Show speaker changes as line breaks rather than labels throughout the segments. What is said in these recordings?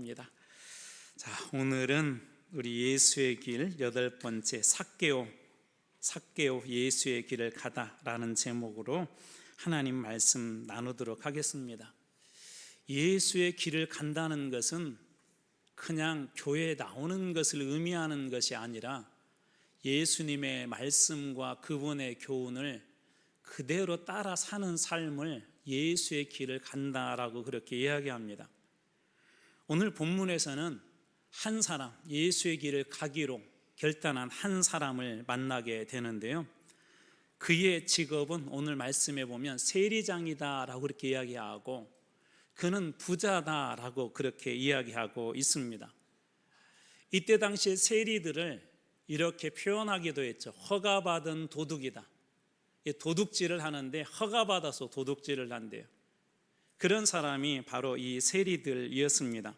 합니다. 자, 오늘은 우리 예수의 길 8번째 삭개오 예수의 길을 가다라는 제목으로 하나님 말씀 나누도록 하겠습니다. 예수의 길을 간다는 것은 그냥 교회에 나오는 것을 의미하는 것이 아니라 예수님의 말씀과 그분의 교훈을 그대로 따라 사는 삶을 예수의 길을 간다라고 그렇게 이야기합니다. 오늘 본문에서는 한 사람, 예수의 길을 가기로 결단한 한 사람을 만나게 되는데요, 그의 직업은 오늘 말씀에 보면 세리장이다라고 그렇게 이야기하고 그는 부자다라고 그렇게 이야기하고 있습니다. 이때 당시에 세리들을 이렇게 표현하기도 했죠. 허가받은 도둑이다. 도둑질을 하는데 허가받아서 도둑질을 한대요. 그런 사람이 바로 이 세리들이었습니다.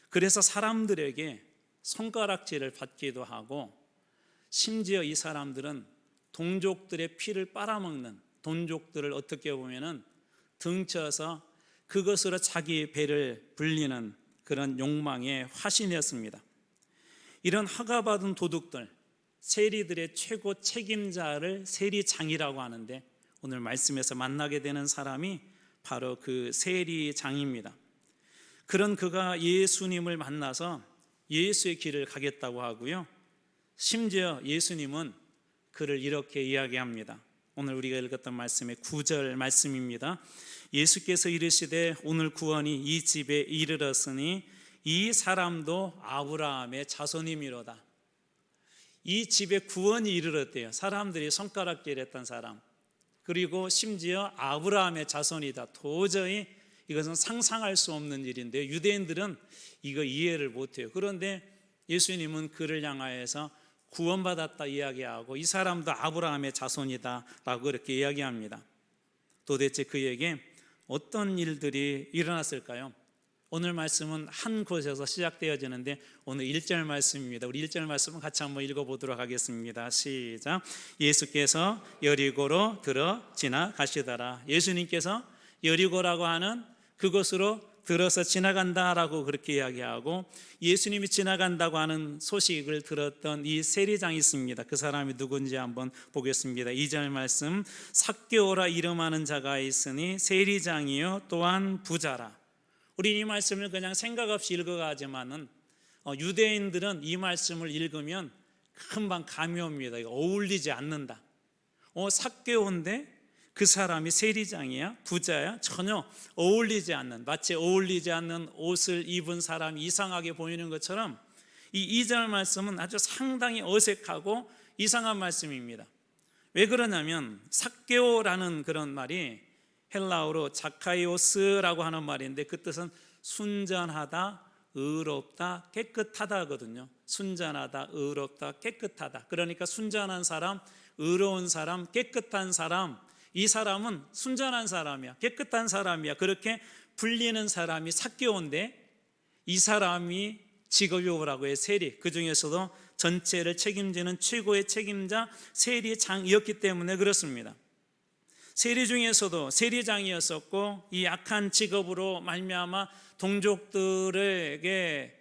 그래서 사람들에게 손가락질을 받기도 하고, 심지어 이 사람들은 동족들의 피를 빨아먹는, 동족들을 어떻게 보면은 등쳐서 그것으로 자기 배를 불리는 그런 욕망의 화신이었습니다. 이런 허가받은 도둑들, 세리들의 최고 책임자를 세리장이라고 하는데, 오늘 말씀에서 만나게 되는 사람이 바로 그 세리장입니다. 그런 그가 예수님을 만나서 예수의 길을 가겠다고 하고요, 심지어 예수님은 그를 이렇게 이야기합니다. 오늘 우리가 읽었던 말씀의 9절 말씀입니다. 예수께서 이르시되 오늘 구원이 이 집에 이르렀으니 이 사람도 아브라함의 자손이미로다. 이 집에 구원이 이르렀대요. 사람들이 손가락질했던 사람, 그리고 심지어 아브라함의 자손이다. 도저히 이것은 상상할 수 없는 일인데요, 유대인들은 이거 이해를 못해요. 그런데 예수님은 그를 향하여서 구원받았다 이야기하고 이 사람도 아브라함의 자손이다 라고 그렇게 이야기합니다. 도대체 그에게 어떤 일들이 일어났을까요? 오늘 말씀은 한 곳에서 시작되어지는데 오늘 1절 말씀입니다. 우리 1절 말씀은 같이 한번 읽어보도록 하겠습니다. 시작. 예수께서 여리고로 들어 지나가시더라. 예수님께서 여리고라고 하는 그곳으로 들어서 지나간다라고 그렇게 이야기하고, 예수님이 지나간다고 하는 소식을 들었던 이 세리장이 있습니다. 그 사람이 누군지 한번 보겠습니다. 2절 말씀. 삭개오라 이름하는 자가 있으니 세리장이요 또한 부자라. 우리 이 말씀을 그냥 생각 없이 읽어가지만은 유대인들은 이 말씀을 읽으면 금방 감이 옵니다. 어울리지 않는다. 삭개오인데 그 사람이 세리장이야? 부자야? 전혀 어울리지 않는, 마치 어울리지 않는 옷을 입은 사람이 이상하게 보이는 것처럼 이 2절 말씀은 아주 상당히 어색하고 이상한 말씀입니다. 왜 그러냐면 삭개오라는 그런 말이 헬라어로 자카이오스라고 하는 말인데 그 뜻은 순전하다, 의롭다, 깨끗하다거든요. 순전하다, 의롭다, 깨끗하다. 그러니까 순전한 사람, 의로운 사람, 깨끗한 사람, 이 사람은 순전한 사람이야, 깨끗한 사람이야, 그렇게 불리는 사람이 삭개오인데 이 사람이 직업이 뭐라고 해요? 세리. 그 중에서도 전체를 책임지는 최고의 책임자 세리장이었기 때문에 그렇습니다. 세리 중에서도 세리장이었었고, 이 악한 직업으로 말미암아 동족들에게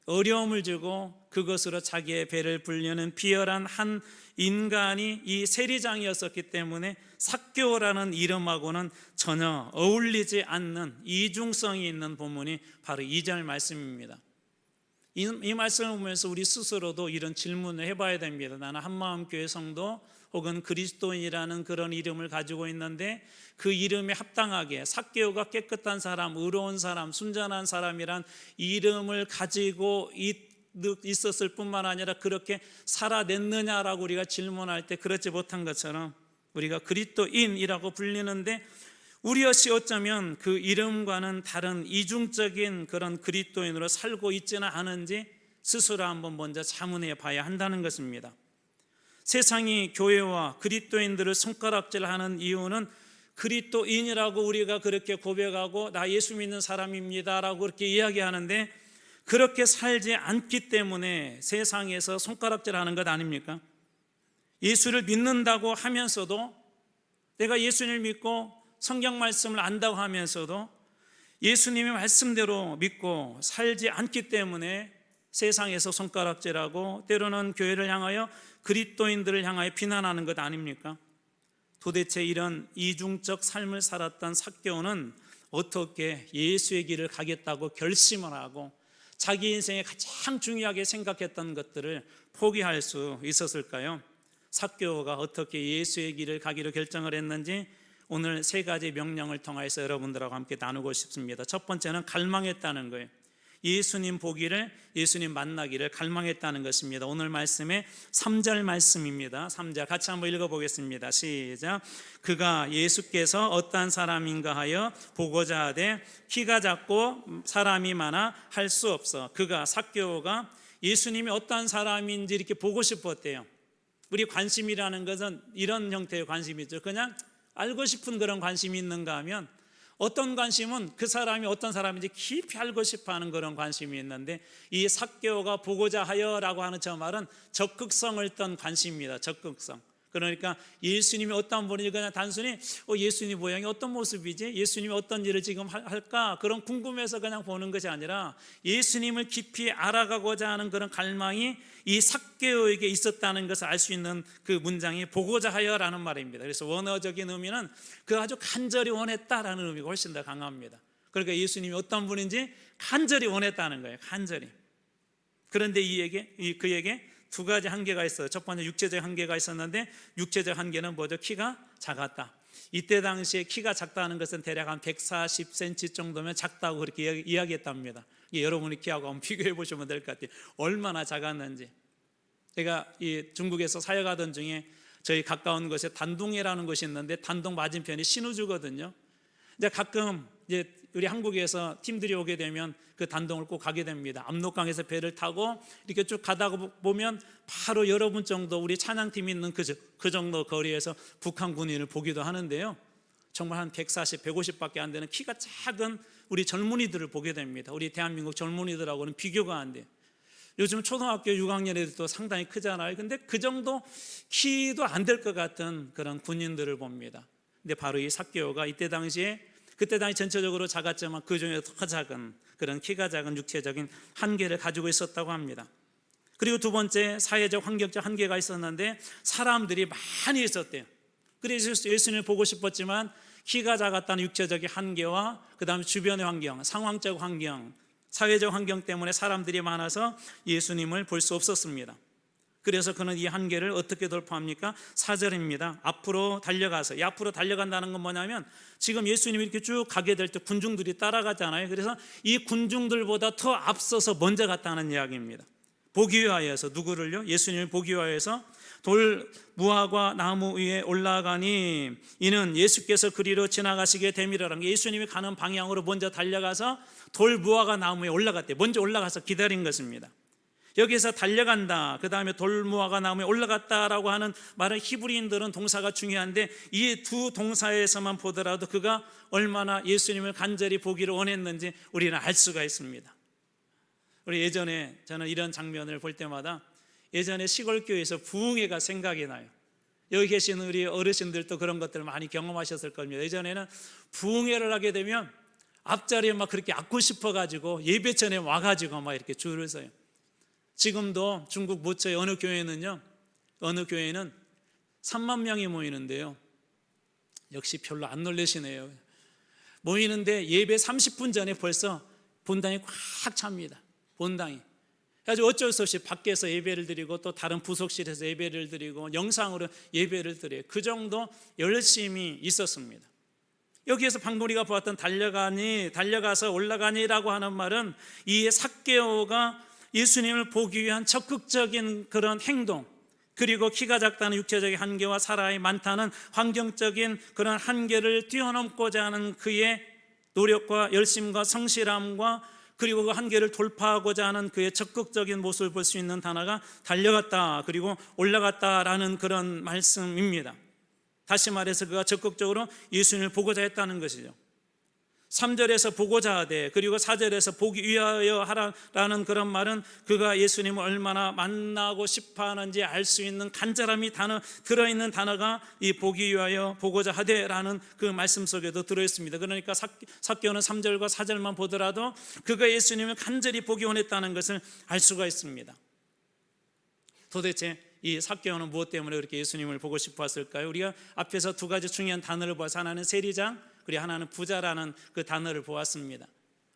어려움을 주고 그것으로 자기의 배를 불리는 비열한 한 인간이 이 세리장이었었기 때문에 삭개오라는 이름하고는 전혀 어울리지 않는 이중성이 있는 본문이 바로 2절 말씀입니다. 이 말씀을 보면서 우리 스스로도 이런 질문을 해봐야 됩니다. 나는 한마음교회 성도 혹은 그리스도인이라는 그런 이름을 가지고 있는데 그 이름에 합당하게 삭개오가 깨끗한 사람, 의로운 사람, 순전한 사람이란 이름을 가지고 있었을 뿐만 아니라 그렇게 살아냈느냐라고 우리가 질문할 때 그렇지 못한 것처럼 우리가 그리스도인이라고 불리는데 우리 역시 어쩌면 그 이름과는 다른 이중적인 그런 그리스도인으로 살고 있지는 않은지 스스로 한번 먼저 자문해 봐야 한다는 것입니다. 세상이 교회와 그리스도인들을 손가락질하는 이유는 그리스도인이라고 우리가 그렇게 고백하고 나 예수 믿는 사람입니다라고 그렇게 이야기하는데 그렇게 살지 않기 때문에 세상에서 손가락질하는 것 아닙니까? 예수를 믿는다고 하면서도, 내가 예수님을 믿고 성경 말씀을 안다고 하면서도 예수님의 말씀대로 믿고 살지 않기 때문에 세상에서 손가락질하고 때로는 교회를 향하여 그리스도인들을 향하여 비난하는 것 아닙니까? 도대체 이런 이중적 삶을 살았던 삭개오는 어떻게 예수의 길을 가겠다고 결심을 하고 자기 인생에 가장 중요하게 생각했던 것들을 포기할 수 있었을까요? 삭개오가 어떻게 예수의 길을 가기로 결정을 했는지 오늘 세 가지 명령을 통해서 여러분들하고 함께 나누고 싶습니다. 첫 번째는 갈망했다는 거예요. 예수님 보기를, 예수님 만나기를 갈망했다는 것입니다. 오늘 말씀의 3절 말씀입니다. 3절 같이 한번 읽어보겠습니다. 시작. 그가 예수께서 어떠한 사람인가 하여 보고자 하되 키가 작고 사람이 많아 할 수 없어. 그가 삭개오가 예수님이 어떠한 사람인지 이렇게 보고 싶었대요. 우리 관심이라는 것은 이런 형태의 관심이죠. 그냥 알고 싶은 그런 관심이 있는가 하면 어떤 관심은 그 사람이 어떤 사람인지 깊이 알고 싶어하는 그런 관심이 있는데 이 삭개오가 보고자 하여라고 하는 저 말은 적극성을 떤 관심입니다. 적극성. 그러니까 예수님이 어떤 분인지 그냥 단순히 예수님 모양이 어떤 모습이지? 예수님이 어떤 일을 지금 할까? 그런 궁금해서 그냥 보는 것이 아니라 예수님을 깊이 알아가고자 하는 그런 갈망이 이 삭개오에게 있었다는 것을 알 수 있는 그 문장이 보고자 하여라는 말입니다. 그래서 원어적인 의미는 그 아주 간절히 원했다라는 의미가 훨씬 더 강합니다. 그러니까 예수님이 어떤 분인지 간절히 원했다는 거예요. 간절히. 그런데 그에게 두 가지 한계가 있어요. 첫 번째 육체적 한계가 있었는데 육체적 한계는 뭐죠? 키가 작았다. 이때 당시에 키가 작다는 것은 대략 한 140cm 정도면 작다고 그렇게 이야기했답니다. 여러분이 키하고 한번 비교해 보시면 될 것 같아요. 얼마나 작았는지. 제가 이 중국에서 사역하던 중에 저희 가까운 곳에 단둥이라는 곳이 있는데 단둥 맞은편이 신우주거든요. 이제 가끔 이제 우리 한국에서 팀들이 오게 되면 그 단동을 꼭 가게 됩니다. 압록강에서 배를 타고 이렇게 쭉 가다 보면 바로 여러분 정도 우리 찬양팀이 있는 그 정도 거리에서 북한 군인을 보기도 하는데요. 정말 한 140, 150밖에 안 되는 키가 작은 우리 젊은이들을 보게 됩니다. 우리 대한민국 젊은이들하고는 비교가 안 돼요. 요즘 초등학교 6학년 애들도 상당히 크잖아요. 근데 그 정도 키도 안 될 것 같은 그런 군인들을 봅니다. 근데 바로 이 삭개오가 그때 당시 전체적으로 작았지만 그 중에 더 작은 그런 키가 작은 육체적인 한계를 가지고 있었다고 합니다. 그리고 두 번째 사회적 환경적 한계가 있었는데 사람들이 많이 있었대요. 그래서 예수님을 보고 싶었지만 키가 작았다는 육체적인 한계와 그 다음에 주변의 환경, 상황적 환경, 사회적 환경 때문에 사람들이 많아서 예수님을 볼 수 없었습니다. 그래서 그는 이 한계를 어떻게 돌파합니까? 4절입니다. 앞으로 달려가서. 이 앞으로 달려간다는 건 뭐냐면 지금 예수님이 이렇게 쭉 가게 될 때 군중들이 따라가잖아요. 그래서 이 군중들보다 더 앞서서 먼저 갔다는 이야기입니다. 보기 위하여서 누구를요? 예수님을 보기 위하여서 돌 무화과 나무 위에 올라가니 이는 예수께서 그리로 지나가시게 됨이라는 게 예수님이 가는 방향으로 먼저 달려가서 돌 무화과 나무에 올라갔대요. 먼저 올라가서 기다린 것입니다. 여기서 달려간다, 그 다음에 돌무화과 나무에 올라갔다라고 하는 말은 히브리인들은 동사가 중요한데 이 두 동사에서만 보더라도 그가 얼마나 예수님을 간절히 보기를 원했는지 우리는 알 수가 있습니다. 우리 예전에 저는 이런 장면을 볼 때마다 예전에 시골교회에서 부흥회가 생각이 나요. 여기 계시는 우리 어르신들도 그런 것들을 많이 경험하셨을 겁니다. 예전에는 부흥회를 하게 되면 앞자리에 막 그렇게 앉고 싶어가지고 예배 전에 와가지고 막 이렇게 줄을 서요. 지금도 중국 모처의 어느 교회는 3만 명이 모이는데요. 역시 별로 안 놀라시네요. 모이는데 예배 30분 전에 벌써 본당이 꽉 찹니다. 본당이. 그래서 어쩔 수 없이 밖에서 예배를 드리고 또 다른 부속실에서 예배를 드리고 영상으로 예배를 드려요. 그 정도 열심히 있었습니다. 여기에서 방금 우리가 보았던 달려가서 올라가니라고 하는 말은 이 삭개오가 예수님을 보기 위한 적극적인 그런 행동, 그리고 키가 작다는 육체적인 한계와 사람이 많다는 환경적인 그런 한계를 뛰어넘고자 하는 그의 노력과 열심과 성실함과 그리고 그 한계를 돌파하고자 하는 그의 적극적인 모습을 볼 수 있는 단어가 달려갔다, 그리고 올라갔다라는 그런 말씀입니다. 다시 말해서 그가 적극적으로 예수님을 보고자 했다는 것이죠. 3절에서 보고자 하되, 그리고 4절에서 보기 위하여 하라라는 그런 말은 그가 예수님을 얼마나 만나고 싶어 하는지 알 수 있는 간절함이 들어있는 단어가 이 보기 위하여 보고자 하되라는 그 말씀 속에도 들어있습니다. 그러니까 삭개오는 3절과 4절만 보더라도 그가 예수님을 간절히 보기 원했다는 것을 알 수가 있습니다. 도대체 이 삭개오는 무엇 때문에 그렇게 예수님을 보고 싶어 했을까요? 우리가 앞에서 두 가지 중요한 단어를 보아서, 하나는 세리장, 그리고 하나는 부자라는 그 단어를 보았습니다.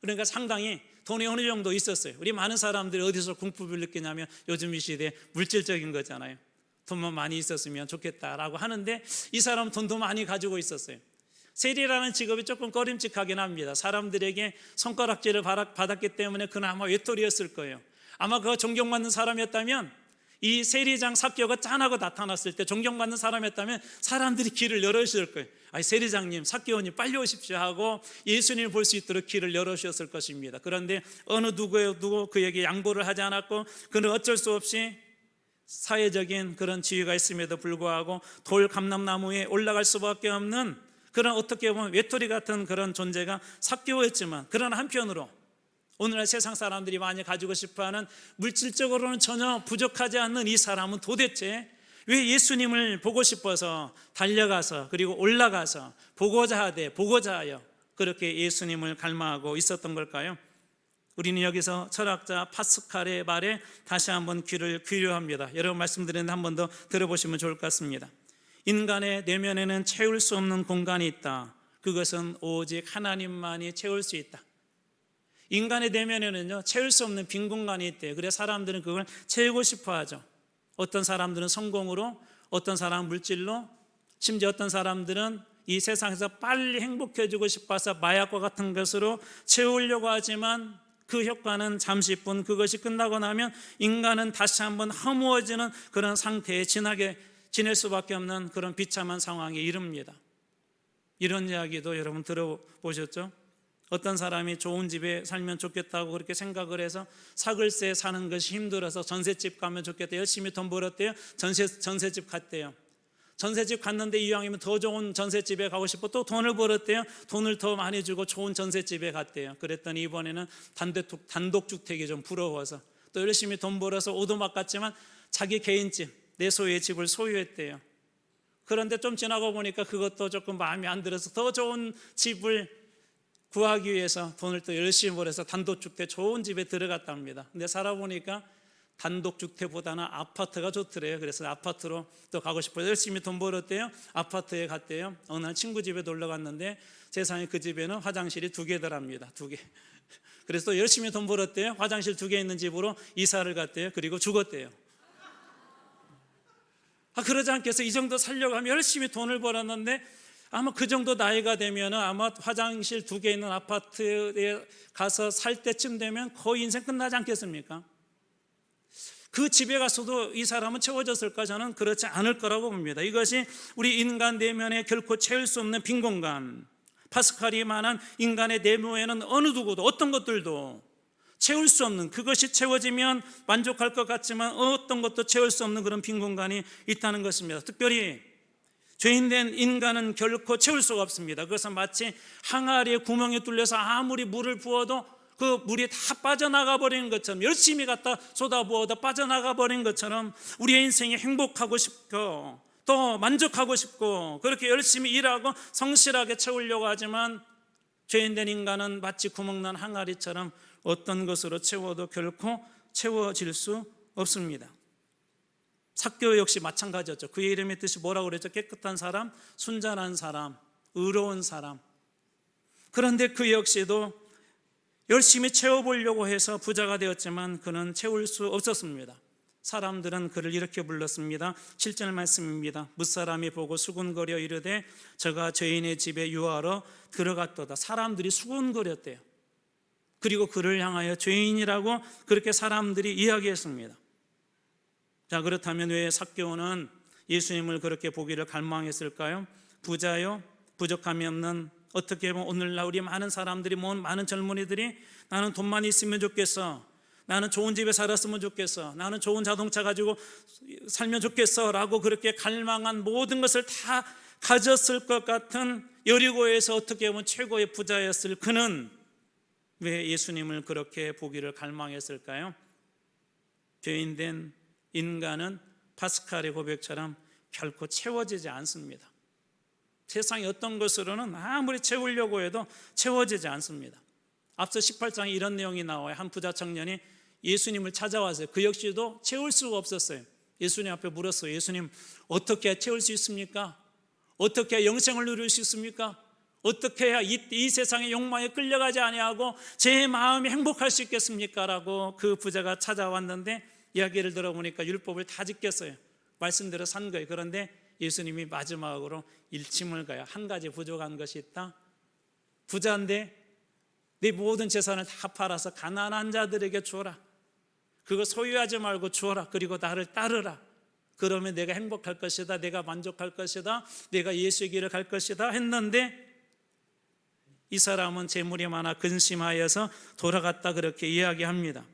그러니까 상당히 돈이 어느 정도 있었어요. 우리 많은 사람들이 어디서 궁핍을 느끼냐면 요즘 이 시대에 물질적인 거잖아요. 돈만 많이 있었으면 좋겠다라고 하는데 이 사람은 돈도 많이 가지고 있었어요. 세리라는 직업이 조금 꺼림칙하긴 합니다. 사람들에게 손가락질을 받았기 때문에 그나마 외톨이였을 거예요. 아마 그 존경받는 사람이었다면, 이 세리장 삭개오가 짠하고 나타났을 때 존경받는 사람이었다면 사람들이 길을 열어주실 거예요. 아니, 세리장님, 삭개오님 빨리 오십시오 하고 예수님을 볼 수 있도록 길을 열어주셨을 것입니다. 그런데 어느 누구 그에게 양보를 하지 않았고, 그는 어쩔 수 없이 사회적인 그런 지위가 있음에도 불구하고 돌 감람나무에 올라갈 수밖에 없는 그런, 어떻게 보면 외톨이 같은 그런 존재가 삭개오였지만, 그러나 한편으로 오늘날 세상 사람들이 많이 가지고 싶어하는 물질적으로는 전혀 부족하지 않는 이 사람은 도대체 왜 예수님을 보고 싶어서 달려가서, 그리고 올라가서 보고자 하여 그렇게 예수님을 갈망하고 있었던 걸까요? 우리는 여기서 철학자 파스칼의 말에 다시 한번 귀를 기울여합니다. 여러분 말씀드렸는데 한 번 더 들어보시면 좋을 것 같습니다. 인간의 내면에는 채울 수 없는 공간이 있다. 그것은 오직 하나님만이 채울 수 있다. 인간의 내면에는요, 채울 수 없는 빈 공간이 있대요. 그래서 사람들은 그걸 채우고 싶어 하죠. 어떤 사람들은 성공으로, 어떤 사람은 물질로, 심지어 어떤 사람들은 이 세상에서 빨리 행복해지고 싶어서 마약과 같은 것으로 채우려고 하지만 그 효과는 잠시뿐, 그것이 끝나고 나면 인간은 다시 한번 허무어지는 그런 상태에 지낼 수밖에 없는 그런 비참한 상황에 이릅니다. 이런 이야기도 여러분 들어보셨죠? 어떤 사람이 좋은 집에 살면 좋겠다고 그렇게 생각을 해서 사글세 사는 것이 힘들어서 전셋집 가면 좋겠다, 열심히 돈 벌었대요. 전셋집 갔대요. 전셋집 갔는데 이왕이면 더 좋은 전셋집에 가고 싶어 또 돈을 벌었대요. 돈을 더 많이 주고 좋은 전셋집에 갔대요. 그랬더니 이번에는 단독주택이 좀 부러워서 또 열심히 돈 벌어서 오두막 같지만 자기 개인집, 내 소유의 집을 소유했대요. 그런데 좀 지나고 보니까 그것도 조금 마음에 안 들어서 더 좋은 집을 구하기 위해서 돈을 또 열심히 벌어서 단독주택 좋은 집에 들어갔답니다. 근데 살아보니까 단독주택보다는 아파트가 좋더래요. 그래서 아파트로 또 가고 싶어서 열심히 돈 벌었대요. 아파트에 갔대요. 어느 날 친구 집에 놀러 갔는데 세상에 그 집에는 화장실이 2개더랍니다. 2개. 그래서 또 열심히 돈 벌었대요. 화장실 2개 있는 집으로 이사를 갔대요. 그리고 죽었대요. 그러지 않겠어? 이 정도 살려고 하면 열심히 돈을 벌었는데 아마 그 정도 나이가 되면 아마 화장실 2개 있는 아파트에 가서 살 때쯤 되면 거의 인생 끝나지 않겠습니까? 그 집에 가서도 이 사람은 채워졌을까? 저는 그렇지 않을 거라고 봅니다. 이것이 우리 인간 내면에 결코 채울 수 없는 빈 공간, 파스칼이 말한 인간의 내면에는 어느 누구도 어떤 것들도 채울 수 없는, 그것이 채워지면 만족할 것 같지만 어떤 것도 채울 수 없는 그런 빈 공간이 있다는 것입니다. 특별히 죄인된 인간은 결코 채울 수가 없습니다. 그것은 마치 항아리에 구멍이 뚫려서 아무리 물을 부어도 그 물이 다 빠져나가 버리는 것처럼, 열심히 갖다 쏟아부어도 빠져나가 버린 것처럼 우리의 인생이 행복하고 싶고 또 만족하고 싶고 그렇게 열심히 일하고 성실하게 채우려고 하지만 죄인된 인간은 마치 구멍난 항아리처럼 어떤 것으로 채워도 결코 채워질 수 없습니다. 삭개오 역시 마찬가지였죠. 그의 이름의 뜻이 뭐라고 그랬죠? 깨끗한 사람, 순전한 사람, 의로운 사람. 그런데 그 역시도 열심히 채워보려고 해서 부자가 되었지만 그는 채울 수 없었습니다. 사람들은 그를 이렇게 불렀습니다. 7절 말씀입니다. 무사람이 보고 수군거려 이르되 저가 죄인의 집에 유하러 들어갔도다. 사람들이 수군거렸대요. 그리고 그를 향하여 죄인이라고 그렇게 사람들이 이야기했습니다. 자, 그렇다면 왜 삭개오는 예수님을 그렇게 보기를 갈망했을까요? 부자요, 부족함이 없는, 어떻게 보면 오늘날 우리 많은 사람들이 모은 많은 젊은이들이 나는 돈만 있으면 좋겠어, 나는 좋은 집에 살았으면 좋겠어, 나는 좋은 자동차 가지고 살면 좋겠어 라고 그렇게 갈망한 모든 것을 다 가졌을 것 같은 여리고에서 어떻게 보면 최고의 부자였을 그는 왜 예수님을 그렇게 보기를 갈망했을까요? 죄인된 인간은 파스칼의 고백처럼 결코 채워지지 않습니다. 세상의 어떤 것으로는 아무리 채우려고 해도 채워지지 않습니다. 앞서 18장에 이런 내용이 나와요. 한 부자 청년이 예수님을 찾아왔어요. 그 역시도 채울 수가 없었어요. 예수님 앞에 물었어요. 예수님, 어떻게 해야 채울 수 있습니까? 어떻게 해야 영생을 누릴 수 있습니까? 어떻게 해야 이 세상의 욕망에 끌려가지 아니하고 제 마음이 행복할 수 있겠습니까? 라고 그 부자가 찾아왔는데 이야기를 들어보니까 율법을 다 지켰어요. 말씀대로 산 거예요. 그런데 예수님이 마지막으로 일침을 가요. 한 가지 부족한 것이 있다. 부자인데 네 모든 재산을 다 팔아서 가난한 자들에게 주어라. 그거 소유하지 말고 주어라. 그리고 나를 따르라. 그러면 내가 행복할 것이다. 내가 만족할 것이다. 내가 예수의 길을 갈 것이다 했는데 이 사람은 재물이 많아 근심하여서 돌아갔다 그렇게 이야기합니다.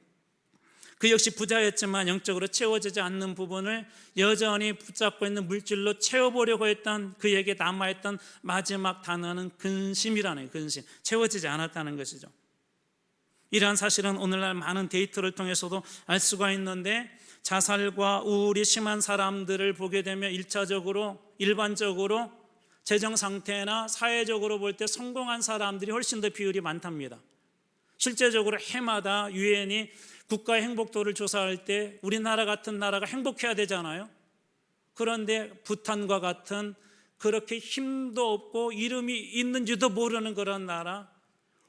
그 역시 부자였지만 영적으로 채워지지 않는 부분을 여전히 붙잡고 있는 물질로 채워보려고 했던 그에게 남아있던 마지막 단어는 근심이라는 근심, 채워지지 않았다는 것이죠. 이러한 사실은 오늘날 많은 데이터를 통해서도 알 수가 있는데 자살과 우울이 심한 사람들을 보게 되면 일반적으로 재정 상태나 사회적으로 볼 때 성공한 사람들이 훨씬 더 비율이 많답니다. 실제적으로 해마다 유엔이 국가의 행복도를 조사할 때 우리나라 같은 나라가 행복해야 되잖아요. 그런데 부탄과 같은 그렇게 힘도 없고 이름이 있는지도 모르는 그런 나라,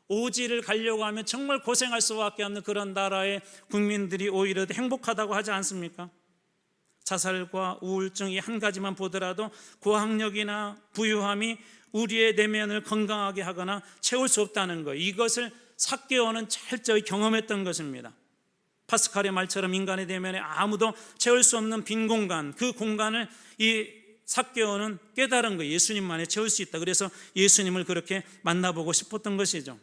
오지를 가려고 하면 정말 고생할 수밖에 없는 그런 나라의 국민들이 오히려 더 행복하다고 하지 않습니까? 자살과 우울증 이 한 가지만 보더라도 고학력이나 부유함이 우리의 내면을 건강하게 하거나 채울 수 없다는 것, 이것을 삭개오는 철저히 경험했던 것입니다. 파스칼의 말처럼 인간의 내면에 아무도 채울 수 없는 빈 공간, 그 공간을 이 삭개오는 깨달은 거예요. 예수님만이 채울 수 있다. 그래서 예수님을 그렇게 만나보고 싶었던 것이죠.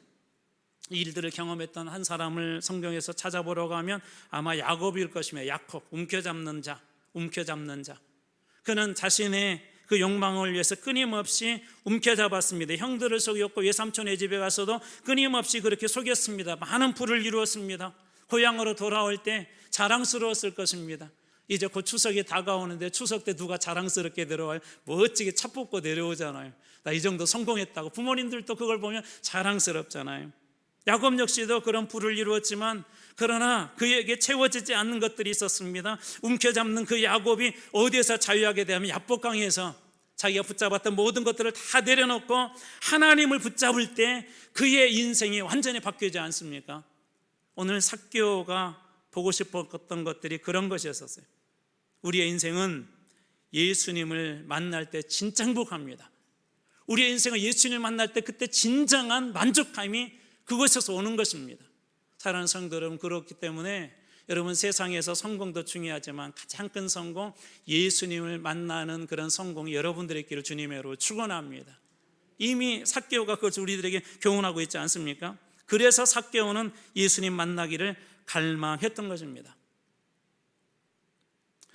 이 일들을 경험했던 한 사람을 성경에서 찾아보러 가면 아마 야곱일 것이며, 야곱, 움켜잡는 자. 그는 자신의 그 욕망을 위해서 끊임없이 움켜잡았습니다. 형들을 속였고 외삼촌의 집에 가서도 끊임없이 그렇게 속였습니다. 많은 부를 이루었습니다. 고향으로 돌아올 때 자랑스러웠을 것입니다. 이제 곧 추석이 다가오는데 추석 때 누가 자랑스럽게 내려와요? 멋지게 차 뽑고 내려오잖아요. 나 이 정도 성공했다고. 부모님들도 그걸 보면 자랑스럽잖아요. 야곱 역시도 그런 부를 이루었지만 그러나 그에게 채워지지 않는 것들이 있었습니다. 움켜잡는 그 야곱이 어디에서 자유하게 되면 야복강에서 자기가 붙잡았던 모든 것들을 다 내려놓고 하나님을 붙잡을 때 그의 인생이 완전히 바뀌지 않습니까? 오늘 삭개오가 보고 싶었던 것들이 그런 것이었어요. 우리의 인생은 예수님을 만날 때 진짜 행복합니다. 우리의 인생은 예수님을 만날 때 그때 진정한 만족함이 그곳에서 오는 것입니다. 사랑하는 성도 여러분, 그렇기 때문에 여러분 세상에서 성공도 중요하지만 가장 큰 성공, 예수님을 만나는 그런 성공이 여러분들의 길을 주님으로 축원합니다. 이미 삭개오가 그것을 우리들에게 교훈하고 있지 않습니까? 그래서 삭개오는 예수님 만나기를 갈망했던 것입니다.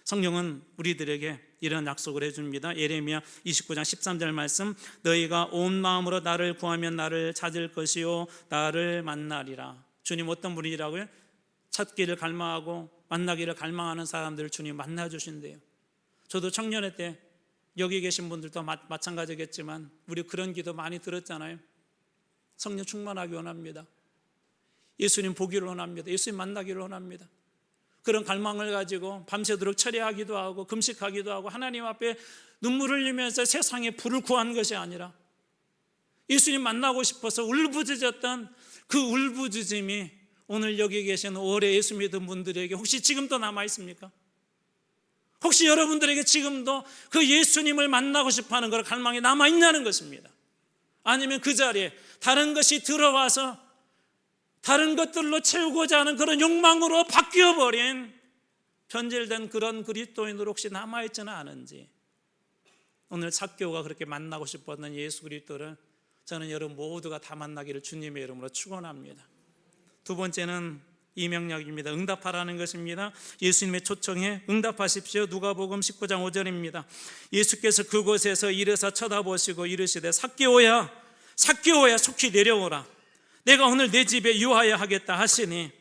성경은 우리들에게 이런 약속을 해줍니다. 예레미야 29장 13절 말씀, 너희가 온 마음으로 나를 구하면 나를 찾을 것이요 나를 만나리라. 주님 어떤 분이라고요? 찾기를 갈망하고 만나기를 갈망하는 사람들을 주님 만나주신대요. 저도 청년회 때 여기 계신 분들도 마찬가지겠지만 우리 그런 기도 많이 들었잖아요. 성령 충만하기 원합니다. 예수님 보기를 원합니다. 예수님 만나기를 원합니다. 그런 갈망을 가지고 밤새도록 철야하기도 하고 금식하기도 하고 하나님 앞에 눈물을 흘리면서 세상에 불을 구한 것이 아니라 예수님 만나고 싶어서 울부짖었던 그 울부짖음이 오늘 여기 계신 오래 예수 믿은 분들에게 혹시 지금도 남아 있습니까? 혹시 여러분들에게 지금도 그 예수님을 만나고 싶어하는 그런 갈망이 남아 있냐는 것입니다. 아니면 그 자리에 다른 것이 들어와서 다른 것들로 채우고자 하는 그런 욕망으로 바뀌어버린 변질된 그런 그리스도인으로 혹시 남아있지는 않은지, 오늘 삭개오가 그렇게 만나고 싶었던 예수 그리스도를 저는 여러분 모두가 다 만나기를 주님의 이름으로 축원합니다. 두 번째는 이 명령입니다. 응답하라는 것입니다. 예수님의 초청에 응답하십시오. 누가복음 19장 5절입니다. 예수께서 그곳에서 이르사 쳐다보시고 이르시되 삭개오야 삭개오야 속히 내려오라. 내가 오늘 내 집에 유하여 하겠다 하시니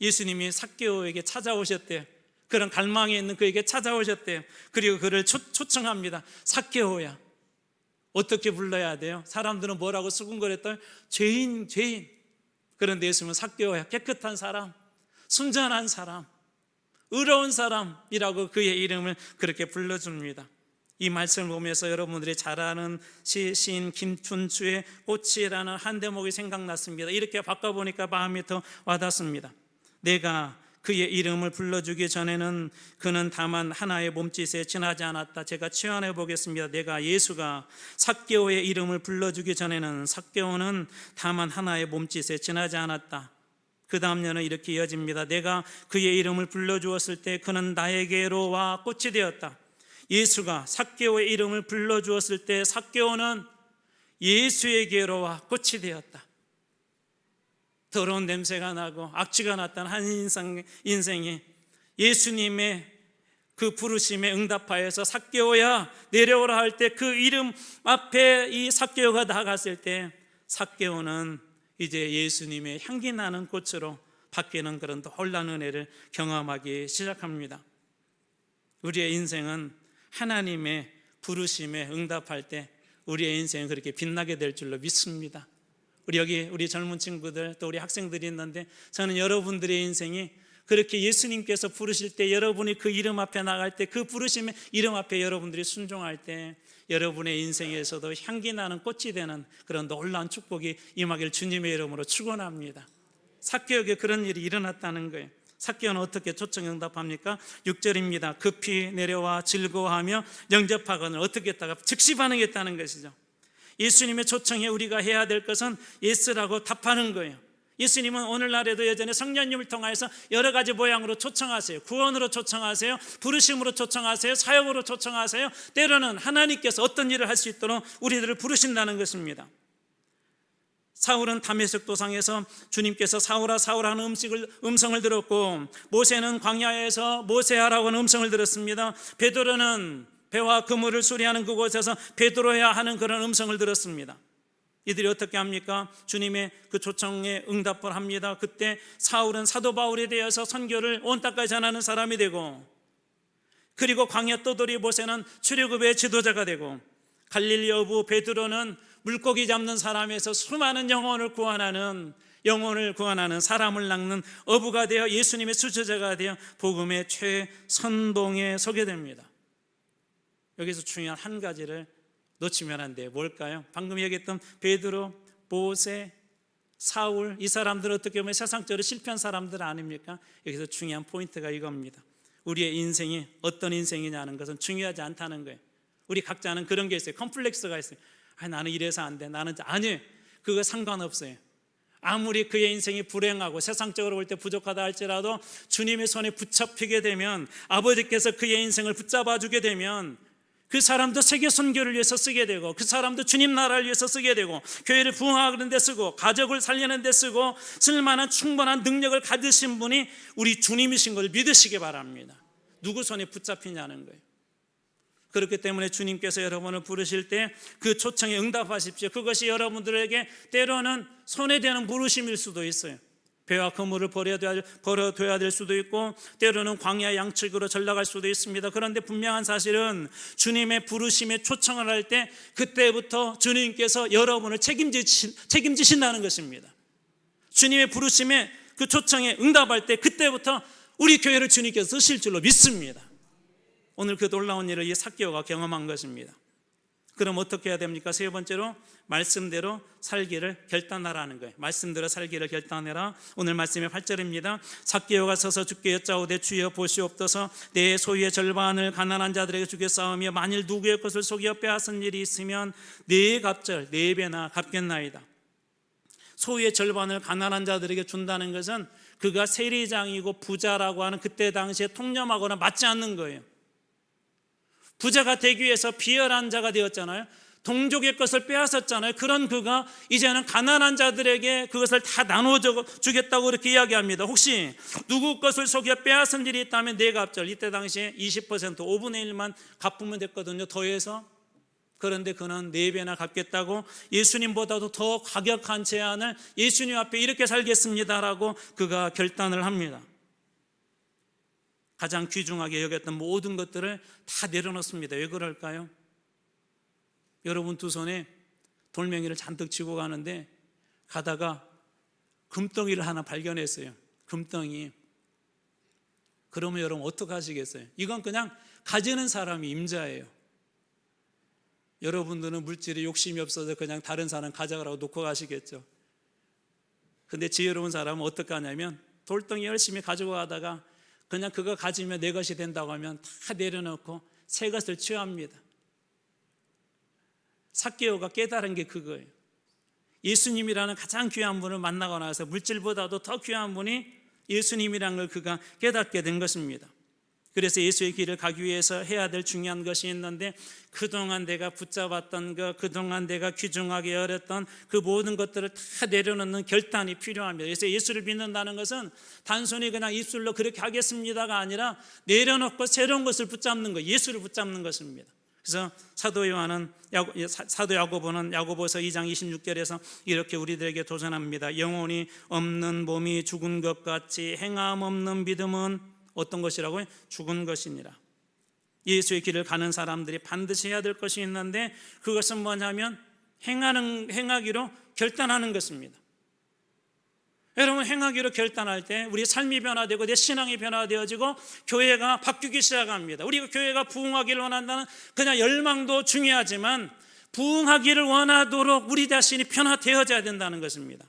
예수님이 삭개오에게 찾아오셨대요. 그런 갈망이 있는 그에게 찾아오셨대요. 그리고 그를 초청합니다. 삭개오야. 어떻게 불러야 돼요? 사람들은 뭐라고 수군거렸더니 죄인. 그런데 예수님은 삭개오야, 깨끗한 사람, 순전한 사람, 의로운 사람이라고 그의 이름을 그렇게 불러줍니다. 이 말씀을 보면서 여러분들이 잘 아는 시인 김춘추의 꽃이라는 한 대목이 생각났습니다. 이렇게 바꿔보니까 마음이 더 와닿습니다. 내가 그의 이름을 불러주기 전에는 그는 다만 하나의 몸짓에 지나지 않았다. 제가 치환해 보겠습니다. 예수가 삭개오의 이름을 불러주기 전에는 삭개오는 다만 하나의 몸짓에 지나지 않았다. 그 다음 년은 이렇게 이어집니다. 내가 그의 이름을 불러주었을 때 그는 나에게로 와 꽃이 되었다. 예수가 삭개오의 이름을 불러주었을 때 삭개오는 예수에게로 와 꽃이 되었다. 더러운 냄새가 나고 악취가 났던 한 인생이 예수님의 그 부르심에 응답하여서 삭개오야 내려오라 할 때 그 이름 앞에 이 삭개오가 나갔을 때 삭개오는 이제 예수님의 향기 나는 꽃으로 바뀌는 그런 놀라운 은혜를 경험하기 시작합니다. 우리의 인생은 하나님의 부르심에 응답할 때 우리의 인생은 그렇게 빛나게 될 줄로 믿습니다. 우리 젊은 친구들 또 우리 학생들이 있는데 저는 여러분들의 인생이 그렇게 예수님께서 부르실 때 여러분이 그 이름 앞에 나갈 때 그 부르심의 이름 앞에 여러분들이 순종할 때 여러분의 인생에서도 향기 나는 꽃이 되는 그런 놀라운 축복이 임하길 주님의 이름으로 축원합니다. 삭개오에게 그런 일이 일어났다는 거예요. 삭개오는 어떻게 초청 응답합니까? 6절입니다. 급히 내려와 즐거워하며 영접하거늘 어떻게 했다가 즉시 반응했다는 것이죠. 예수님의 초청에 우리가 해야 될 것은 예스라고 답하는 거예요. 예수님은 오늘날에도 여전히 성령님을 통해서 여러 가지 모양으로 초청하세요. 구원으로 초청하세요. 부르심으로 초청하세요. 사역으로 초청하세요. 때로는 하나님께서 어떤 일을 할 수 있도록 우리들을 부르신다는 것입니다. 사울은 다메섹 도상에서 주님께서 사울아 사울아 하는 음성을 들었고, 모세는 광야에서 모세하라고 하는 음성을 들었습니다. 베드로는 배와 그물을 수리하는 그곳에서 베드로야 하는 그런 음성을 들었습니다. 이들이 어떻게 합니까? 주님의 그 초청에 응답을 합니다. 그때 사울은 사도 바울에 대해서 선교를 온 땅까지 전하는 사람이 되고, 그리고 광야 떠돌이 모세는 출애굽의 지도자가 되고, 갈릴리 어부 베드로는 물고기 잡는 사람에서 수많은 영혼을 구원하는 사람을 낚는 어부가 되어 예수님의 수제자가 되어 복음의 최선봉에 서게 됩니다. 여기서 중요한 한 가지를 놓치면 안 돼요. 뭘까요? 방금 얘기했던 베드로, 모세, 사울, 이 사람들은 어떻게 보면 세상적으로 실패한 사람들 아닙니까? 여기서 중요한 포인트가 이겁니다. 우리의 인생이 어떤 인생이냐는 것은 중요하지 않다는 거예요. 우리 각자는 그런 게 있어요. 컴플렉스가 있어요. 나는 이래서 안 돼. 아니요, 그거 상관없어요. 아무리 그의 인생이 불행하고 세상적으로 볼 때 부족하다 할지라도 주님의 손에 붙잡히게 되면, 아버지께서 그의 인생을 붙잡아 주게 되면 그 사람도 세계 선교를 위해서 쓰게 되고, 그 사람도 주님 나라를 위해서 쓰게 되고, 교회를 부흥하는 데 쓰고, 가족을 살리는 데 쓰고, 쓸만한 충분한 능력을 가지신 분이 우리 주님이신 걸 믿으시기 바랍니다. 누구 손에 붙잡히냐는 거예요. 그렇기 때문에 주님께서 여러분을 부르실 때 그 초청에 응답하십시오. 그것이 여러분들에게 때로는 손해되는 부르심일 수도 있어요. 배와 그물을 버려둬야 될 수도 있고, 때로는 광야 양측으로 전락할 수도 있습니다. 그런데 분명한 사실은 주님의 부르심에 초청을 할 때 그때부터 주님께서 여러분을 책임지신다는 것입니다. 주님의 부르심에 그 초청에 응답할 때 그때부터 우리 교회를 주님께서 쓰실 줄로 믿습니다. 오늘 그 놀라운 일을 이 삭개오가 경험한 것입니다. 그럼 어떻게 해야 됩니까? 세 번째로 말씀대로 살기를 결단하라는 거예요. 말씀대로 살기를 결단해라. 오늘 말씀의 8절입니다. 삭개오가 서서 주께 여짜오되 주여 보시옵소서, 내 소유의 절반을 가난한 자들에게 주겠사오며 만일 누구의 것을 속여 빼앗은 일이 있으면 네 갑절 4배나 갚겠나이다. 소유의 절반을 가난한 자들에게 준다는 것은 그가 세리장이고 부자라고 하는 그때 당시에 통념하거나 맞지 않는 거예요. 부자가 되기 위해서 비열한 자가 되었잖아요. 동족의 것을 빼앗았잖아요. 그런 그가 이제는 가난한 자들에게 그것을 다 나누어 주겠다고 그렇게 이야기합니다. 혹시 누구 것을 속여 빼앗은 일이 있다면 네 갑절, 이때 당시에 20% 5분의 1만 갚으면 됐거든요. 더해서. 그런데 그는 4배나 갚겠다고 예수님보다도 더 과격한 제안을 예수님 앞에 이렇게 살겠습니다라고 그가 결단을 합니다. 가장 귀중하게 여겼던 모든 것들을 다 내려놓습니다. 왜 그럴까요? 여러분 두 손에 돌멩이를 잔뜩 쥐고 가는데 가다가 금덩이를 하나 발견했어요. 금덩이. 그러면 여러분 어떻게 하시겠어요? 이건 그냥 가지는 사람이 임자예요. 여러분들은 물질에 욕심이 없어서 그냥 다른 사람 가져가라고 놓고 가시겠죠. 근데 지혜로운 사람은 어떻게 하냐면 돌덩이 열심히 가지고 가다가 그냥 그거 가지면 내 것이 된다고 하면 다 내려놓고 새 것을 취합니다. 삭개오가 깨달은 게 그거예요. 예수님이라는 가장 귀한 분을 만나고 나서 물질보다도 더 귀한 분이 예수님이라는 걸 그가 깨닫게 된 것입니다. 그래서 예수의 길을 가기 위해서 해야 될 중요한 것이 있는데 그동안 내가 붙잡았던 것, 그동안 내가 귀중하게 여겼던 그 모든 것들을 다 내려놓는 결단이 필요합니다. 그래서 예수를 믿는다는 것은 단순히 그냥 입술로 그렇게 하겠습니다가 아니라 내려놓고 새로운 것을 붙잡는 것, 예수를 붙잡는 것입니다. 그래서 사도 야고보는 야고보서 2장 26절에서 이렇게 우리들에게 도전합니다. 영혼이 없는 몸이 죽은 것 같이 행함 없는 믿음은 어떤 것이라고요? 죽은 것이니라. 예수의 길을 가는 사람들이 반드시 해야 될 것이 있는데 그것은 뭐냐면 행하기로 결단하는 것입니다. 여러분 행하기로 결단할 때 우리 삶이 변화되고 내 신앙이 변화되어지고 교회가 바뀌기 시작합니다. 우리가 교회가 부흥하기를 원한다는 그냥 열망도 중요하지만 부흥하기를 원하도록 우리 자신이 변화되어져야 된다는 것입니다.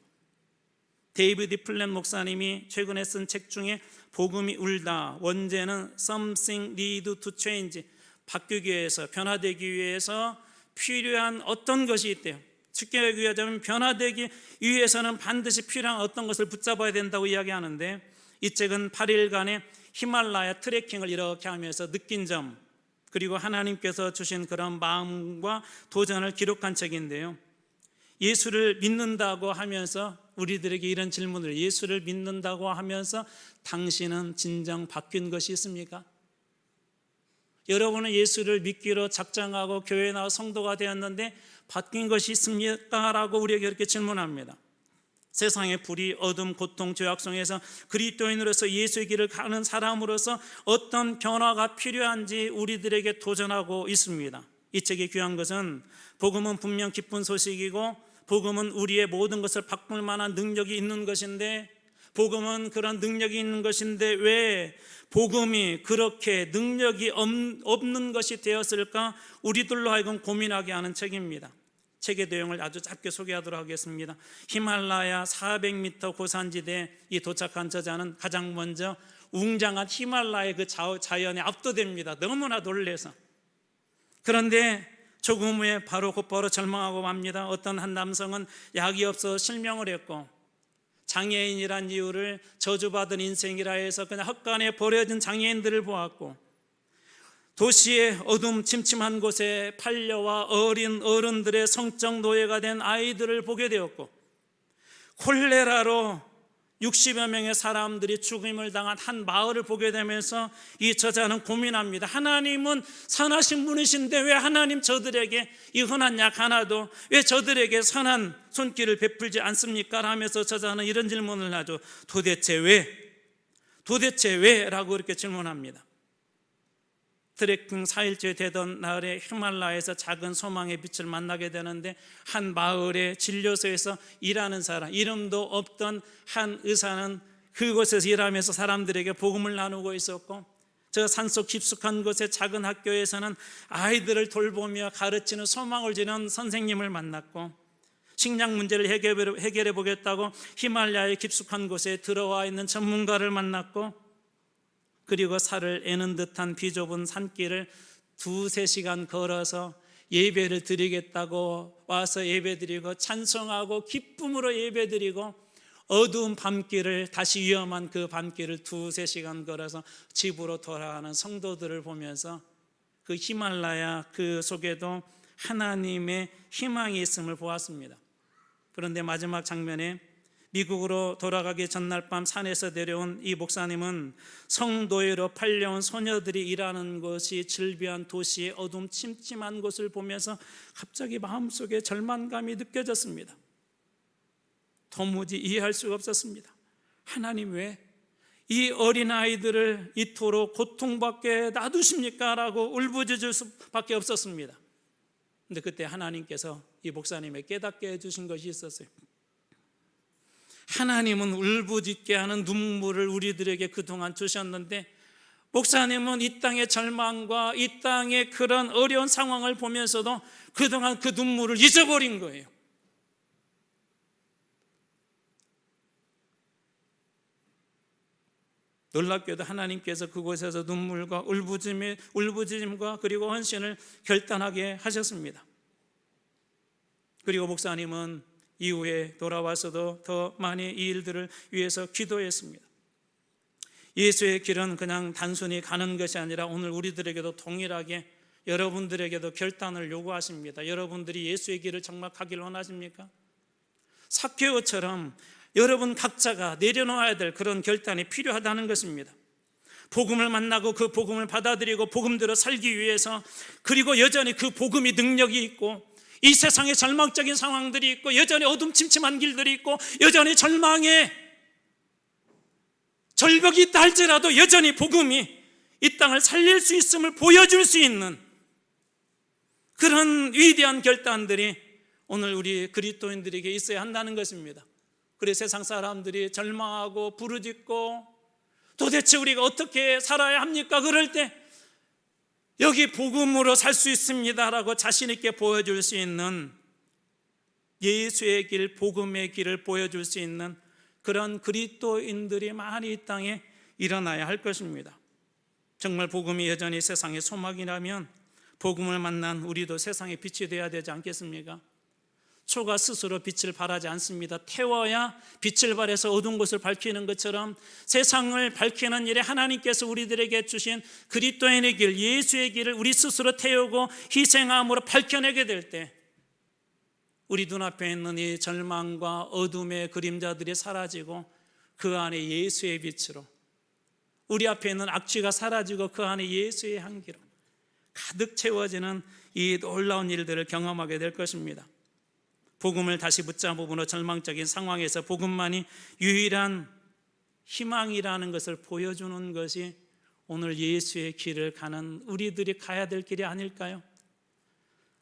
데이비드 플랫 목사님이 최근에 쓴 책 중에 복음이 울다, 원제는 something need to change, 바뀌기 위해서 변화되기 위해서 필요한 어떤 것이 있대요. 쉽게 얘기하자면 변화되기 위해서는 반드시 필요한 어떤 것을 붙잡아야 된다고 이야기하는데 이 책은 8일간의 히말라야 트레킹을 이렇게 하면서 느낀 점 그리고 하나님께서 주신 그런 마음과 도전을 기록한 책인데요. 예수를 믿는다고 하면서 우리들에게 이런 질문을 예수를 믿는다고 하면서 당신은 진정 바뀐 것이 있습니까? 여러분은 예수를 믿기로 작정하고 교회에 나와 성도가 되었는데 바뀐 것이 있습니까? 라고 우리에게 이렇게 질문합니다. 세상의 불의, 어둠, 고통, 죄악 속에서 그리스도인으로서 예수의 길을 가는 사람으로서 어떤 변화가 필요한지 우리들에게 도전하고 있습니다. 이 책이 귀한 것은 복음은 분명 기쁜 소식이고 복음은 우리의 모든 것을 바꿀 만한 능력이 있는 것인데 복음은 그런 능력이 있는 것인데 왜 복음이 그렇게 능력이 없는 것이 되었을까? 우리들로 하여금 고민하게 하는 책입니다. 책의 내용을 아주 짧게 소개하도록 하겠습니다. 히말라야 400m 고산지대에 도착한 저자는 가장 먼저 웅장한 히말라야의 그 자연에 압도됩니다. 너무나 놀라서. 그런데 조금 후에 곧바로 절망하고 맙니다. 어떤 한 남성은 약이 없어 실명을 했고 장애인이란 이유를 저주받은 인생이라 해서 그냥 헛간에 버려진 장애인들을 보았고 도시의 어둠 침침한 곳에 팔려와 어린 어른들의 성적 노예가 된 아이들을 보게 되었고 콜레라로 60여 명의 사람들이 죽임을 당한 한 마을을 보게 되면서 이 저자는 고민합니다. 하나님은 선하신 분이신데 왜 하나님 저들에게 이 흔한 약 하나도 왜 저들에게 선한 손길을 베풀지 않습니까? 하면서 저자는 이런 질문을 하죠. 도대체 왜? 라고 이렇게 질문합니다. 트레킹 4일째 되던 날에 히말라야에서 작은 소망의 빛을 만나게 되는데 한 마을의 진료소에서 일하는 사람, 이름도 없던 한 의사는 그곳에서 일하면서 사람들에게 복음을 나누고 있었고 저 산속 깊숙한 곳의 작은 학교에서는 아이들을 돌보며 가르치는 소망을 주는 선생님을 만났고 식량 문제를 해결해 보겠다고 히말라야의 깊숙한 곳에 들어와 있는 전문가를 만났고 그리고 살을 애는 듯한 비좁은 산길을 2-3시간 걸어서 예배를 드리겠다고 와서 예배드리고 찬송하고 기쁨으로 예배드리고 어두운 밤길을 다시 위험한 그 밤길을 2-3시간 걸어서 집으로 돌아가는 성도들을 보면서 그 히말라야 그 속에도 하나님의 희망이 있음을 보았습니다. 그런데 마지막 장면에 미국으로 돌아가기 전날 밤 산에서 내려온 이 목사님은 성도회로 팔려온 소녀들이 일하는 것이 즐비한 도시의 어둠침침한 곳을 보면서 갑자기 마음속에 절망감이 느껴졌습니다. 도무지 이해할 수가 없었습니다. 하나님, 왜 이 어린아이들을 이토록 고통받게 놔두십니까? 라고 울부짖을 수밖에 없었습니다. 그런데 그때 하나님께서 이 목사님의 깨닫게 해주신 것이 있었어요. 하나님은 울부짖게 하는 눈물을 우리들에게 그동안 주셨는데, 목사님은 이 땅의 절망과 이 땅의 그런 어려운 상황을 보면서도 그동안 그 눈물을 잊어버린 거예요. 놀랍게도 하나님께서 그곳에서 눈물과 울부짖음과 그리고 헌신을 결단하게 하셨습니다. 그리고 목사님은 이후에 돌아와서도 더 많이 이 일들을 위해서 기도했습니다. 예수의 길은 그냥 단순히 가는 것이 아니라 오늘 우리들에게도 동일하게 여러분들에게도 결단을 요구하십니다. 여러분들이 예수의 길을 정말 가기를 원하십니까? 삭개오처럼 여러분 각자가 내려놓아야 될 그런 결단이 필요하다는 것입니다. 복음을 만나고 그 복음을 받아들이고 복음대로 살기 위해서, 그리고 여전히 그 복음이 능력이 있고 이 세상에 절망적인 상황들이 있고 여전히 어둠침침한 길들이 있고 여전히 절망의 절벽이 있다 할지라도 여전히 복음이 이 땅을 살릴 수 있음을 보여줄 수 있는 그런 위대한 결단들이 오늘 우리 그리스도인들에게 있어야 한다는 것입니다. 그래서 세상 사람들이 절망하고 부르짖고 도대체 우리가 어떻게 살아야 합니까? 그럴 때 여기 복음으로 살 수 있습니다라고 자신 있게 보여줄 수 있는, 예수의 길, 복음의 길을 보여줄 수 있는 그런 그리스도인들이 많이 이 땅에 일어나야 할 것입니다. 정말 복음이 여전히 세상의 소망이라면 복음을 만난 우리도 세상의 빛이 되어야 되지 않겠습니까? 초가 스스로 빛을 발하지 않습니다. 태워야 빛을 발해서 어두운 곳을 밝히는 것처럼 세상을 밝히는 일에 하나님께서 우리들에게 주신 그리스도인의 길, 예수의 길을 우리 스스로 태우고 희생함으로 밝혀내게 될 때 우리 눈앞에 있는 이 절망과 어둠의 그림자들이 사라지고 그 안에 예수의 빛으로, 우리 앞에 있는 악취가 사라지고 그 안에 예수의 향기로 가득 채워지는 이 놀라운 일들을 경험하게 될 것입니다. 복음을 다시 붙잡음으로 절망적인 상황에서 복음만이 유일한 희망이라는 것을 보여주는 것이 오늘 예수의 길을 가는 우리들이 가야 될 길이 아닐까요?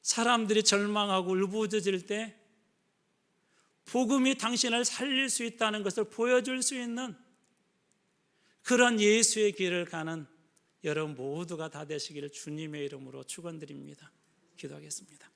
사람들이 절망하고 울부짖을 때 복음이 당신을 살릴 수 있다는 것을 보여줄 수 있는 그런 예수의 길을 가는 여러분 모두가 다 되시기를 주님의 이름으로 축원드립니다. 기도하겠습니다.